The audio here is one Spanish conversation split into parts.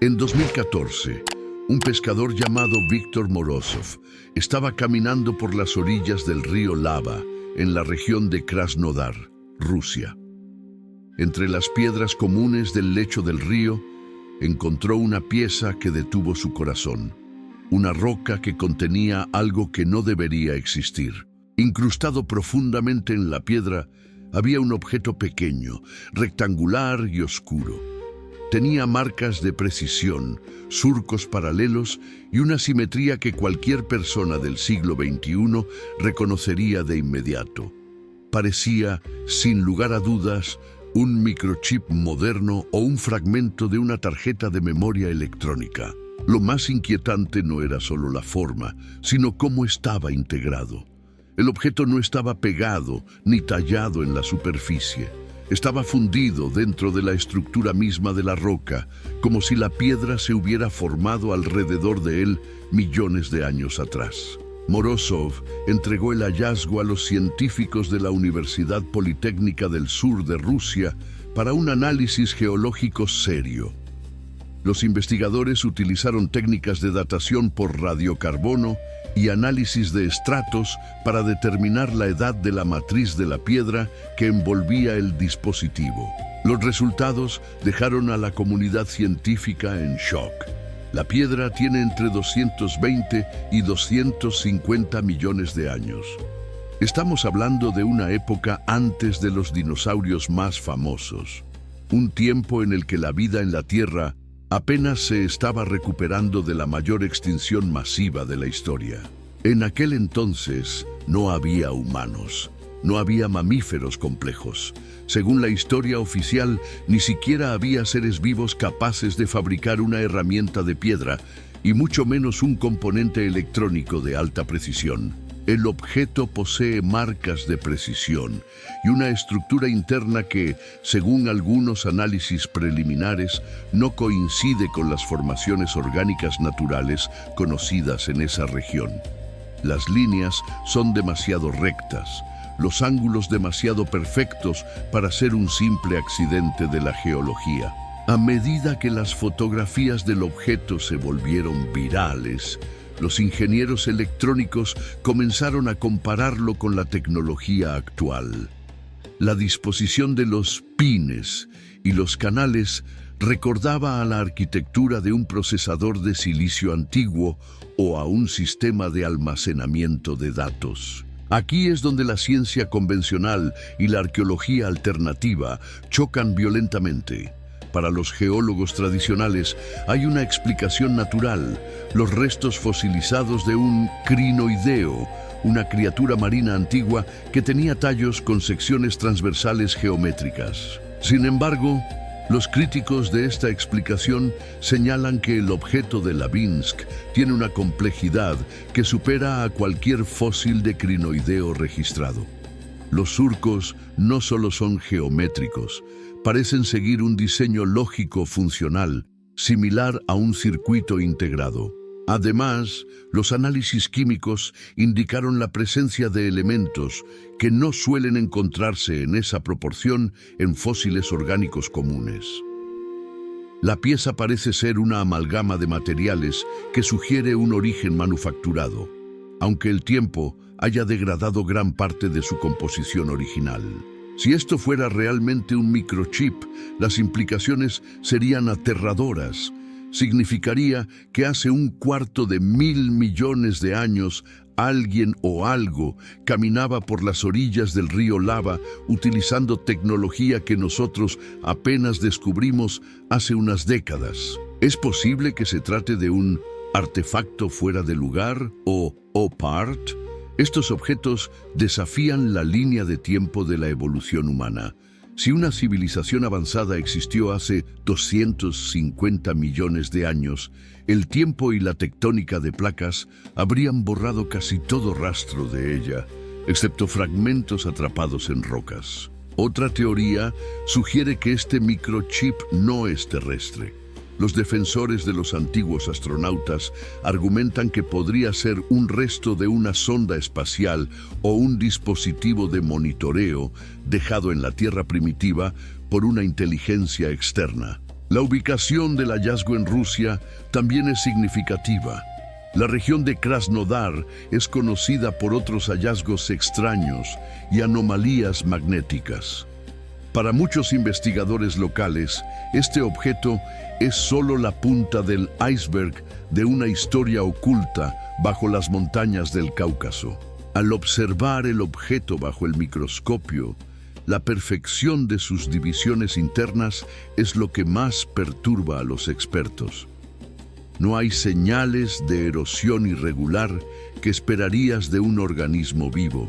En 2014, un pescador llamado Viktor Morozov estaba caminando por las orillas del río Lava, en la región de Krasnodar, Rusia. Entre las piedras comunes del lecho del río, encontró una pieza que detuvo su corazón. Una roca que contenía algo que no debería existir. Incrustado profundamente en la piedra, había un objeto pequeño, rectangular y oscuro. Tenía marcas de precisión, surcos paralelos y una simetría que cualquier persona del siglo XXI reconocería de inmediato. Parecía, sin lugar a dudas, un microchip moderno o un fragmento de una tarjeta de memoria electrónica. Lo más inquietante no era solo la forma, sino cómo estaba integrado. El objeto no estaba pegado ni tallado en la superficie. Estaba fundido dentro de la estructura misma de la roca, como si la piedra se hubiera formado alrededor de él millones de años atrás. Morozov entregó el hallazgo a los científicos de la Universidad Politécnica del Sur de Rusia para un análisis geológico serio. Los investigadores utilizaron técnicas de datación por radiocarbono y análisis de estratos para determinar la edad de la matriz de la piedra que envolvía el dispositivo. Los resultados dejaron a la comunidad científica en shock. La piedra tiene entre 220 y 250 millones de años. Estamos hablando de una época antes de los dinosaurios más famosos. Un tiempo en el que la vida en la Tierra apenas se estaba recuperando de la mayor extinción masiva de la historia. En aquel entonces no había humanos, no había mamíferos complejos. Según la historia oficial, ni siquiera había seres vivos capaces de fabricar una herramienta de piedra, y mucho menos un componente electrónico de alta precisión. El objeto posee marcas de precisión y una estructura interna que, según algunos análisis preliminares, no coincide con las formaciones orgánicas naturales conocidas en esa región. Las líneas son demasiado rectas, los ángulos demasiado perfectos para ser un simple accidente de la geología. A medida que las fotografías del objeto se volvieron virales, los ingenieros electrónicos comenzaron a compararlo con la tecnología actual. La disposición de los pines y los canales recordaba a la arquitectura de un procesador de silicio antiguo o a un sistema de almacenamiento de datos. Aquí es donde la ciencia convencional y la arqueología alternativa chocan violentamente. Para los geólogos tradicionales hay una explicación natural: los restos fosilizados de un crinoideo, una criatura marina antigua que tenía tallos con secciones transversales geométricas. Sin embargo, los críticos de esta explicación señalan que el objeto de Lavinsk tiene una complejidad que supera a cualquier fósil de crinoideo registrado. Los surcos no solo son geométricos, parecen seguir un diseño lógico funcional, similar a un circuito integrado. Además, los análisis químicos indicaron la presencia de elementos que no suelen encontrarse en esa proporción en fósiles orgánicos comunes. La pieza parece ser una amalgama de materiales que sugiere un origen manufacturado, aunque el tiempo haya degradado gran parte de su composición original. Si esto fuera realmente un microchip, las implicaciones serían aterradoras. Significaría que hace 250 millones de años alguien o algo caminaba por las orillas del río Lava utilizando tecnología que nosotros apenas descubrimos hace unas décadas. ¿Es posible que se trate de un artefacto fuera de lugar o OPART? Estos objetos desafían la línea de tiempo de la evolución humana. Si una civilización avanzada existió hace 250 millones de años, el tiempo y la tectónica de placas habrían borrado casi todo rastro de ella, excepto fragmentos atrapados en rocas. Otra teoría sugiere que este microchip no es terrestre. Los defensores de los antiguos astronautas argumentan que podría ser un resto de una sonda espacial o un dispositivo de monitoreo dejado en la Tierra primitiva por una inteligencia externa. La ubicación del hallazgo en Rusia también es significativa. La región de Krasnodar es conocida por otros hallazgos extraños y anomalías magnéticas. Para muchos investigadores locales, este objeto es solo la punta del iceberg de una historia oculta bajo las montañas del Cáucaso. Al observar el objeto bajo el microscopio, la perfección de sus divisiones internas es lo que más perturba a los expertos. No hay señales de erosión irregular que esperarías de un organismo vivo.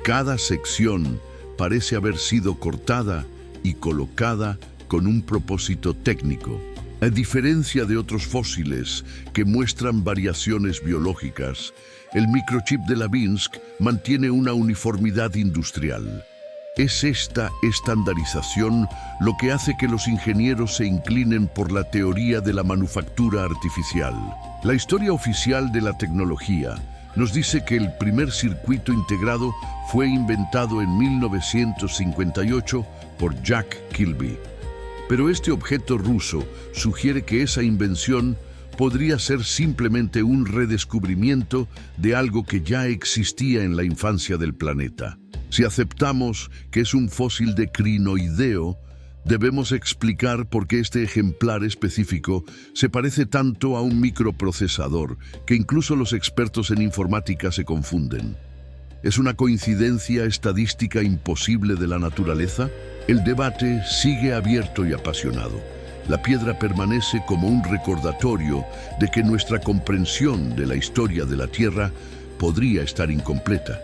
Cada sección parece haber sido cortada y colocada con un propósito técnico. A diferencia de otros fósiles que muestran variaciones biológicas, el microchip de Lavinsk mantiene una uniformidad industrial. Es esta estandarización lo que hace que los ingenieros se inclinen por la teoría de la manufactura artificial. La historia oficial de la tecnología nos dice que el primer circuito integrado fue inventado en 1958 por Jack Kilby. Pero este objeto ruso sugiere que esa invención podría ser simplemente un redescubrimiento de algo que ya existía en la infancia del planeta. Si aceptamos que es un fósil de crinoideo, debemos explicar por qué este ejemplar específico se parece tanto a un microprocesador que incluso los expertos en informática se confunden. ¿Es una coincidencia estadística imposible de la naturaleza? El debate sigue abierto y apasionado. La piedra permanece como un recordatorio de que nuestra comprensión de la historia de la Tierra podría estar incompleta.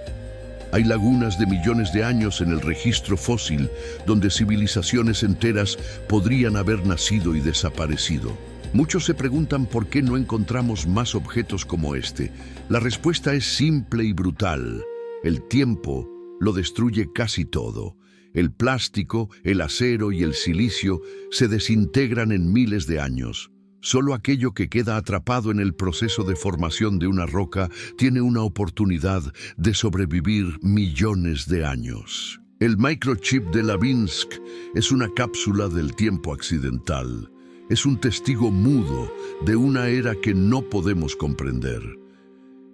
Hay lagunas de millones de años en el registro fósil donde civilizaciones enteras podrían haber nacido y desaparecido. Muchos se preguntan por qué no encontramos más objetos como este. La respuesta es simple y brutal. El tiempo lo destruye casi todo. El plástico, el acero y el silicio se desintegran en miles de años. Solo aquello que queda atrapado en el proceso de formación de una roca tiene una oportunidad de sobrevivir millones de años. El microchip de Lavinsk es una cápsula del tiempo accidental. Es un testigo mudo de una era que no podemos comprender.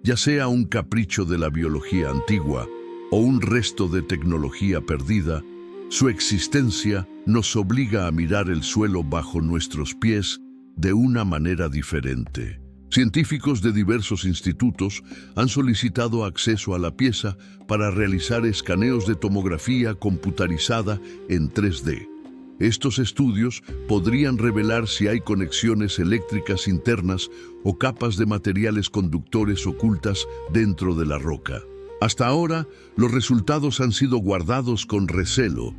Ya sea un capricho de la biología antigua o un resto de tecnología perdida, su existencia nos obliga a mirar el suelo bajo nuestros pies de una manera diferente. Científicos de diversos institutos han solicitado acceso a la pieza para realizar escaneos de tomografía computarizada en 3D. Estos estudios podrían revelar si hay conexiones eléctricas internas o capas de materiales conductores ocultas dentro de la roca. Hasta ahora, los resultados han sido guardados con recelo,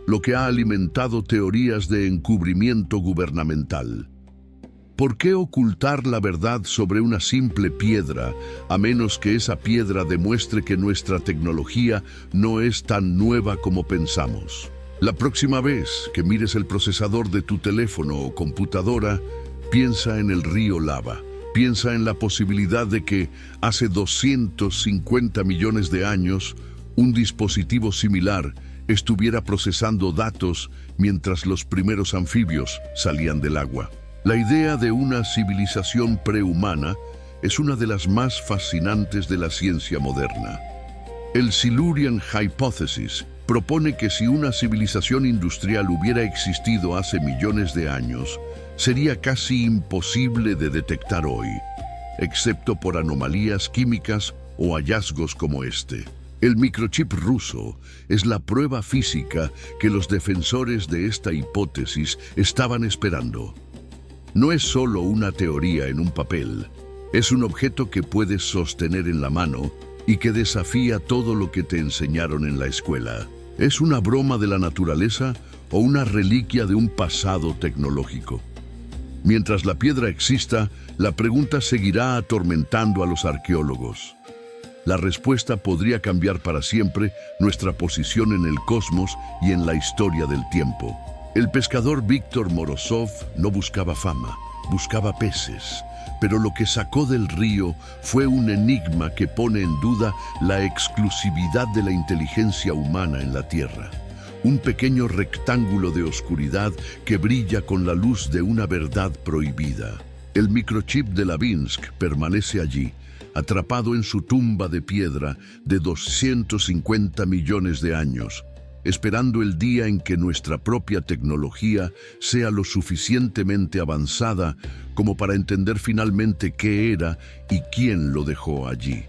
lo que ha alimentado teorías de encubrimiento gubernamental. ¿Por qué ocultar la verdad sobre una simple piedra, a menos que esa piedra demuestre que nuestra tecnología no es tan nueva como pensamos? La próxima vez que mires el procesador de tu teléfono o computadora, piensa en el río Lava. Piensa en la posibilidad de que hace 250 millones de años un dispositivo similar estuviera procesando datos mientras los primeros anfibios salían del agua. La idea de una civilización prehumana es una de las más fascinantes de la ciencia moderna. El Silurian Hypothesis propone que si una civilización industrial hubiera existido hace millones de años, sería casi imposible de detectar hoy, excepto por anomalías químicas o hallazgos como este. El microchip ruso es la prueba física que los defensores de esta hipótesis estaban esperando. No es solo una teoría en un papel, es un objeto que puedes sostener en la mano y que desafía todo lo que te enseñaron en la escuela. ¿Es una broma de la naturaleza o una reliquia de un pasado tecnológico? Mientras la piedra exista, la pregunta seguirá atormentando a los arqueólogos. La respuesta podría cambiar para siempre nuestra posición en el cosmos y en la historia del tiempo. El pescador Viktor Morozov no buscaba fama, buscaba peces, pero lo que sacó del río fue un enigma que pone en duda la exclusividad de la inteligencia humana en la Tierra. un pequeño rectángulo de oscuridad que brilla con la luz de una verdad prohibida. El microchip de Lavinsk permanece allí, atrapado en su tumba de piedra de 250 millones de años, esperando el día en que nuestra propia tecnología sea lo suficientemente avanzada como para entender finalmente qué era y quién lo dejó allí.